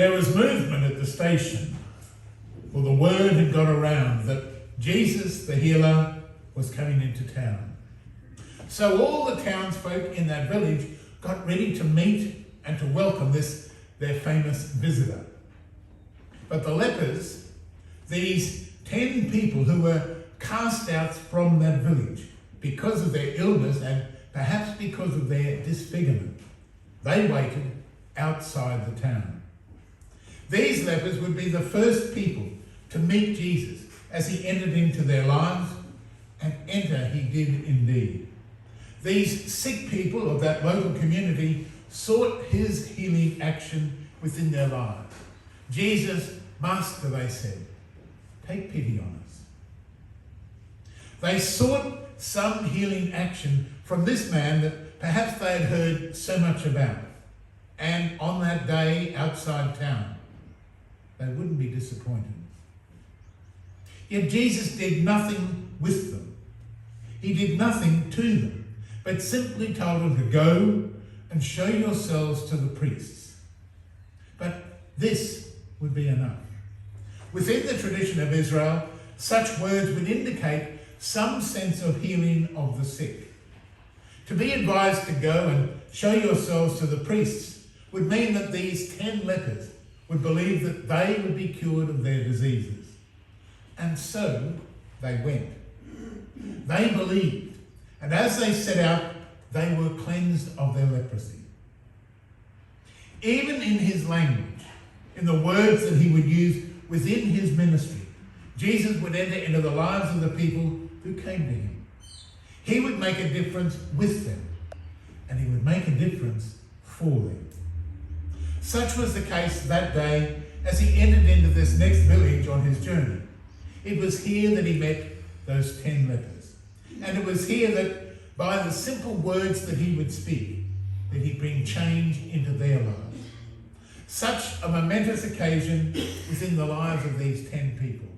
There was movement at the station, for the word had got around that Jesus, the healer, was coming into town. So all the townsfolk in that village got ready to meet and to welcome this, their famous visitor. But the lepers, these 10 people who were cast out from that village because of their illness and perhaps because of their disfigurement, they waited outside the town. These lepers would be the first people to meet Jesus as he entered into their lives, and enter he did indeed. These sick people of that local community sought his healing action within their lives. Jesus, Master, they said, take pity on us. They sought some healing action from this man that perhaps they had heard so much about. And on that day outside town, they wouldn't be disappointed. Yet Jesus did nothing with them. He did nothing to them, but simply told them to go and show yourselves to the priests. But this would be enough. Within the tradition of Israel, such words would indicate some sense of healing of the sick. To be advised to go and show yourselves to the priests would mean that these 10 lepers would believe that they would be cured of their diseases. And so they went. They believed, and as they set out, they were cleansed of their leprosy. Even in his language, in the words that he would use within his ministry, Jesus would enter into the lives of the people who came to him. He would make a difference with them, and he would make a difference for them. Such was the case that day as he entered into this next village on his journey. It was here that he met those 10 lepers. And it was here that by the simple words that he would speak, that he'd bring change into their lives. Such a momentous occasion within the lives of these 10 people.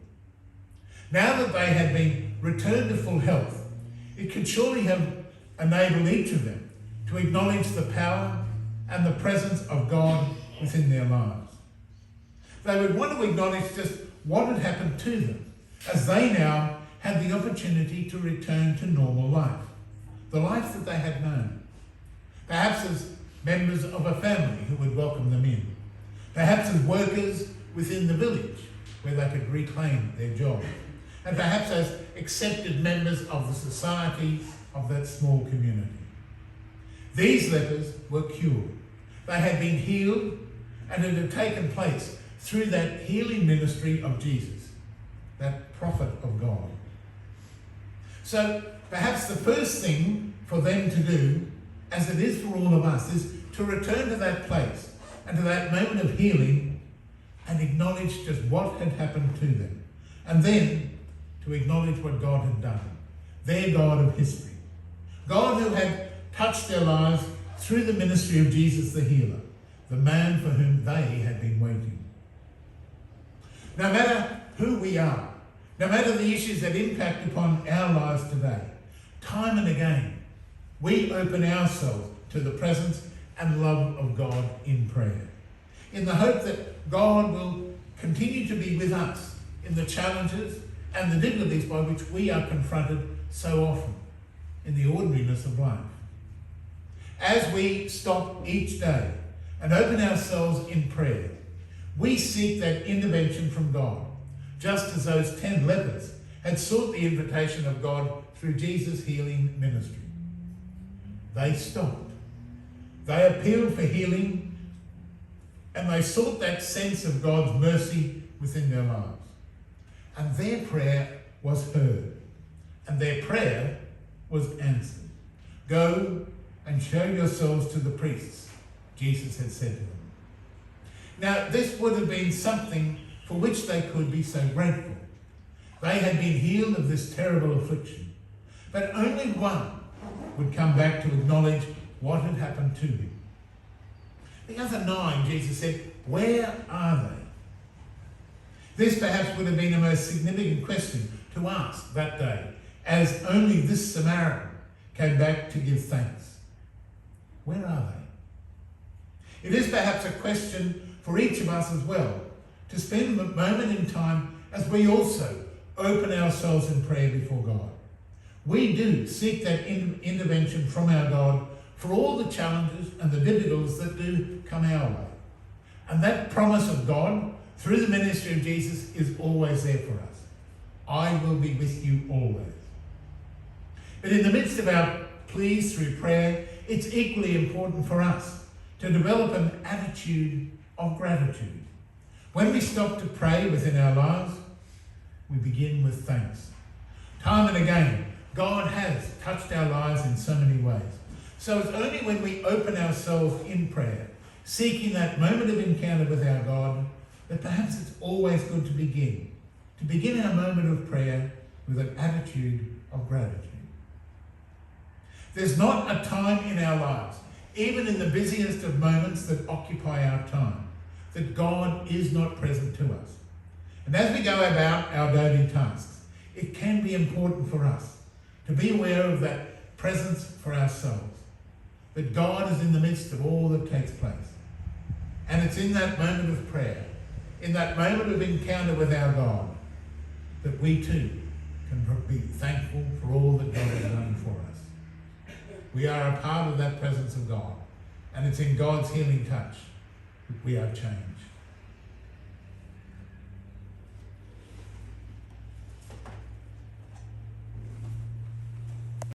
Now that they had been returned to full health, it could surely have enabled each of them to acknowledge the power and the presence of God within their lives. They would want to acknowledge just what had happened to them, as they now had the opportunity to return to normal life, the life that they had known. Perhaps as members of a family who would welcome them in. Perhaps as workers within the village where they could reclaim their job. And perhaps as accepted members of the society of that small community. These lepers were cured. They had been healed, and it had taken place through that healing ministry of Jesus, that prophet of God. So perhaps the first thing for them to do, as it is for all of us, is to return to that place and to that moment of healing and acknowledge just what had happened to them. And then to acknowledge what God had done, their God of history. God who had touched their lives through the ministry of Jesus the healer, the man for whom they had been waiting. No matter who we are, no matter the issues that impact upon our lives today, time and again, we open ourselves to the presence and love of God in prayer, in the hope that God will continue to be with us in the challenges and the difficulties by which we are confronted so often in the ordinariness of life. As we stop each day and open ourselves in prayer, we seek that intervention from God, just as those 10 lepers had sought the invitation of God through Jesus' healing ministry. They stopped. They appealed for healing, and they sought that sense of God's mercy within their lives. And their prayer was heard, and their prayer was answered. Go and show yourselves to the priests, Jesus had said to them. Now, this would have been something for which they could be so grateful. They had been healed of this terrible affliction, but only one would come back to acknowledge what had happened to him. The other 9, Jesus said, where are they? This perhaps would have been the most significant question to ask that day, as only this Samaritan came back to give thanks. Where are they? It is perhaps a question for each of us as well to spend a moment in time as we also open ourselves in prayer before God. We do seek that intervention from our God for all the challenges and the difficulties that do come our way. And that promise of God through the ministry of Jesus is always there for us. I will be with you always. But in the midst of our pleas through prayer, it's equally important for us to develop an attitude of gratitude. When we stop to pray within our lives, we begin with thanks. Time and again, God has touched our lives in so many ways. So it's only when we open ourselves in prayer, seeking that moment of encounter with our God, that perhaps it's always good to begin our moment of prayer with an attitude of gratitude. There's not a time in our lives, even in the busiest of moments that occupy our time, that God is not present to us. And as we go about our daily tasks, it can be important for us to be aware of that presence for ourselves, that God is in the midst of all that takes place. And it's in that moment of prayer, in that moment of encounter with our God, that we too can be thankful for all that God has done for us. We are a part of that presence of God, and it's in God's healing touch that we are changed.